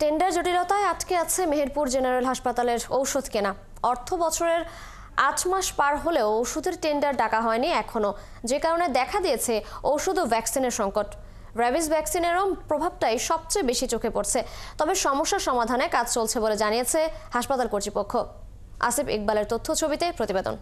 Tender জটিলতায় আটকে আছে মেহেরপুর জেনারেল হাসপাতালের ঔষধ কেনা। অর্থ বছরের ৮ মাস পার হলেও ওষুধের টেন্ডার ডাকা হয়নি এখনো, যে কারণে দেখা দিয়েছে ওষুধ ও ভ্যাকসিনের সংকট। র্যাবিস ভ্যাকসিনেরও প্রভাবটাই সবচেয়ে বেশি চোখে পড়ছে। তবে সমস্যার সমাধানে কাজ চলছে বলে জানিয়েছে হাসপাতাল কর্তৃপক্ষ। আসিফ ইকবালের তথ্য ছবিতে প্রতিবেদন।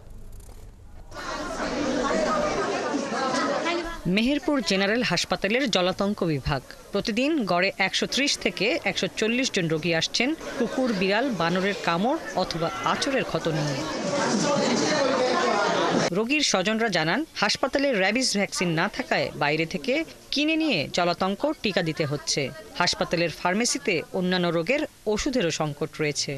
মেহেরপুর জেনারেল হাসপাতালের জলাতঙ্ক বিভাগ প্রতিদিন গড়ে ১৩০ থেকে ১৪০ জন রোগী আসছেন কুকুর, বিড়াল, বানরের কামড় অথবা আঁচড়ের ক্ষত নিয়ে। রোগীর স্বজনরা জানান, হাসপাতালে র্যাবিস ভ্যাকসিন না থাকায় বাইরে থেকে কিনে নিয়ে জলাতঙ্ক টিকা দিতে হচ্ছে। হাসপাতালের ফার্মেসিতে অন্যান্য রোগের ওষুধেরও সংকট রয়েছে।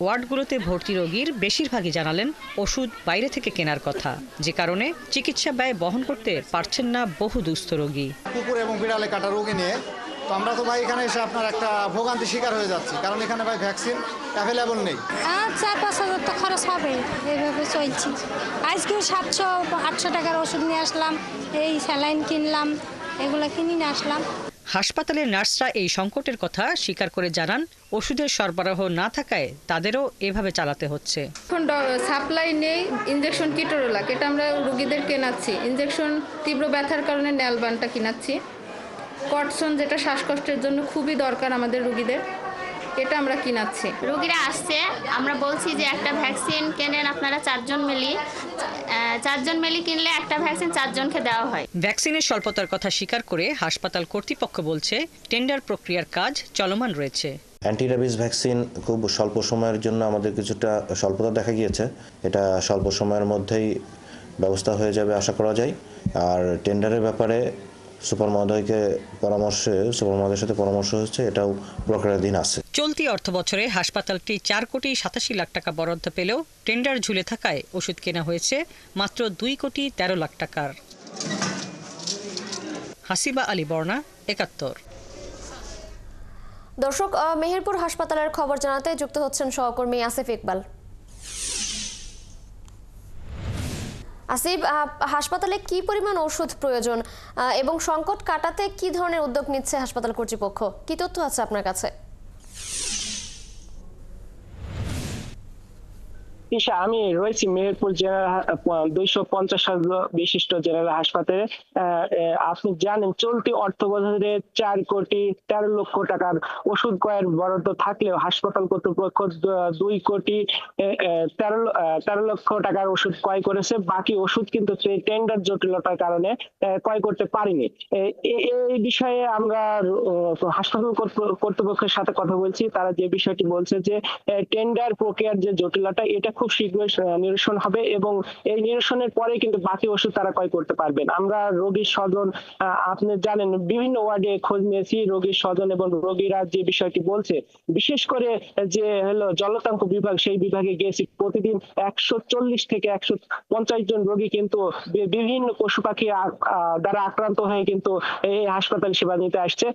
ওয়ার্ডগুলোতে ভর্তি রোগীর বেশিরভাগই জানালেন ওষুধ বাইরে থেকে কেনার কথা, যে কারণে চিকিৎসা ব্যয় বহন করতে পারছেন না বহু দুস্থ রোগী। কুকুর এবং বিড়ালে কাটা রোগী নিয়ে তো আমরা তো ভাই এখানে এসে আপনার একটা ভোগান্তি শিকার হয়ে যাচ্ছি, কারণ এখানে ভাই ভ্যাকসিন অ্যাভেলেবল নেই। ৪-৫ হাজার তো খরচ হবে, এইভাবে চলছি। আজকেও ৭০০-৮০০ টাকার ওষুধ নিয়ে আসলাম, এই স্যালাইন কিনলাম, এগুলো কিনে নিয়ে আসলাম। হাসপাতালের নার্সরা এই সংকটের কথা স্বীকার করে জানান, ওষুধের সরবরাহ না থাকায় তাদেরও এভাবে চালাতে হচ্ছে। এখন সাপ্লাই নেই। ইনজেকশন কিটোরোলাক এটা আমরা রোগীদের কেনাচ্ছি। ইনজেকশন তীব্র ব্যথার কারণে ন্যালবানটা কিনাচ্ছি। কটসন যেটা শ্বাসকষ্টের জন্য খুবই দরকার আমাদের রোগীদের, এটা আমরা কিনাচ্ছি। রোগীরা আসছে, আমরা বলছি যে একটা ভ্যাকসিন কেনেন আপনারা ৪ জন মিলি কিনলে একটা ভ্যাকসিন ৪ জনকে দেওয়া হয়। ভ্যাকসিনের স্বল্পতার কথা স্বীকার করে হাসপাতাল কর্তৃপক্ষ বলছে, টেন্ডার প্রক্রিয়ার কাজ চলমান রয়েছে। অ্যান্টি র্যাবিস ভ্যাকসিন খুব স্বল্প সময়ের জন্য আমাদের কিছুটা স্বল্পতা দেখা গিয়েছে। এটা স্বল্প সময়ের মধ্যেই ব্যবস্থা হয়ে যাবে আশা করা যায়। আর টেন্ডারের ব্যাপারে সুপার মহোদয়ের সাথে পরামর্শ হচ্ছে, এটাও প্রক্রিয়াধীন আছে। চলতি অর্থ বছরে হাসপাতালটি ৪,৮৭ লাখ টাকা বরাদ্দ পেলেও টেন্ডার ঝুলে থাকায় ওষুধ কেনা হয়েছে মাত্র ২,১৩ লাখ টাকার। হাসিবা আলী বর্ণা, ৭১। দর্শক, মেহেরপুর হাসপাতালের খবর জানাতে যুক্ত হচ্ছেন সহকর্মী আসিফ ইকবাল। আসিফ, হাসপাতালে কি পরিমাণ ওষুধ প্রয়োজন এবং সংকট কাটাতে কি ধরনের উদ্যোগ নিচ্ছে হাসপাতাল কর্তৃপক্ষ, কি তথ্য আছে আপনার কাছে? আমি রয়েছি মেহেরপুর জেনারেল 250 বিশিষ্ট জেনারেল হাসপাতালে। আপনি জানেন, চলতি অর্থ বছরে 4,13 লক্ষ টাকার ওষুধ ক্রয়ের বরাদ্দ থাকলেও হাসপাতাল কর্তৃপক্ষ 2,13 লক্ষ টাকার ওষুধ ক্রয় করেছে। বাকি ওষুধ কিন্তু টেন্ডার জটিলতার কারণে ক্রয় করতে পারেনি। এই বিষয়ে আমরা হাসপাতাল কর্তৃপক্ষের সাথে কথা বলছি। তারা যে বিষয়টি বলছে যে টেন্ডার প্রক্রিয়ার যে জটিলতা, এটা খুব শীঘ্রই নিরসন হবে এবং এই নিরসনের পরে কিন্তু বাকি ওষুধ তারা ক্রয় করতে পারবেন। আমরা রোগীর স্বজন, আপনি জানেন, বিভিন্ন ওয়ার্ডে খোঁজ নিয়েছি। রোগীর স্বজন এবং রোগীরা যে বিষয়টি বলছে, বিশেষ করে যে হলো জলাতঙ্ক বিভাগ, সেই বিভাগে গিয়েছি। প্রতিদিন ১৪০ থেকে ১৫০ জন রোগী কিন্তু বিভিন্ন পশু পাখি দ্বারা আক্রান্ত হয়ে কিন্তু এই হাসপাতাল সেবা নিতে আসছে।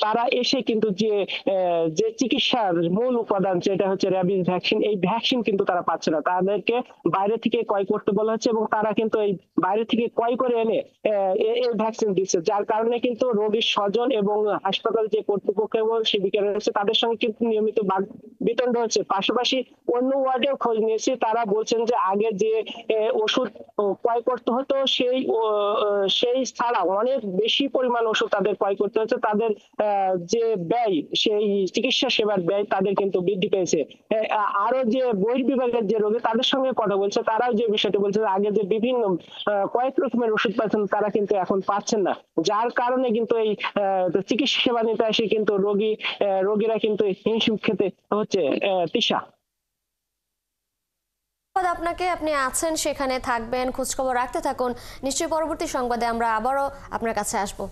তারা এসে কিন্তু যে চিকিৎসার মূল উপাদান, যেটা হচ্ছে র্যাবিস ভ্যাকসিন, এই ভ্যাকসিন কিন্তু তারা পাচ্ছে না। তাদেরকে বাইরে থেকে ক্রয় করতে বলা হচ্ছে এবং তারা কিন্তু এই বাইরে থেকে ক্রয় করে এনে এই ভ্যাকসিন দিচ্ছে, যার কারণে কিন্তু রোগীর স্বজন এবং হাসপাতাল যে কর্তৃপক্ষ এবং সেবিকা রয়েছে তাদের সঙ্গে কিন্তু নিয়মিত বিতরণ হচ্ছে। পাশাপাশি অন্য ওয়ার্ডেও খোঁজ নিয়েছি। তারা বলছেন যে আগে যে ওষুধ ক্রয় করতে হতো সেই ছাড়া অনেক বেশি পরিমাণ ওষুধ তাদের ক্রয় করতে হচ্ছে। তাদের যে ব্যয়, সেই চিকিৎসা সেবার ব্যয় তাদের কিন্তু বৃদ্ধি পেয়েছে। আরো যে বহির্বিভাগের যে রোগী, তাদের সঙ্গে কথা বলছে, তারাও যে বিষয়টি বলছে, আগে যে বিভিন্ন কয়েক রকমের ওষুধ পাচ্ছেন, তারা কিন্তু এখন পাচ্ছেন না, যার কারণে কিন্তু এই চিকিৎসা সেবা নিতে আসে কিন্তু রোগীরা কিন্তু হিমশিম খেতে হচ্ছে। তিশা, আপনাকে, আপনি আছেন সেখানে, থাকবেন, খোঁজখবর রাখতে থাকুন। নিশ্চয়ই পরবর্তী সংবাদে আমরা আবারও আপনার কাছে আসবো।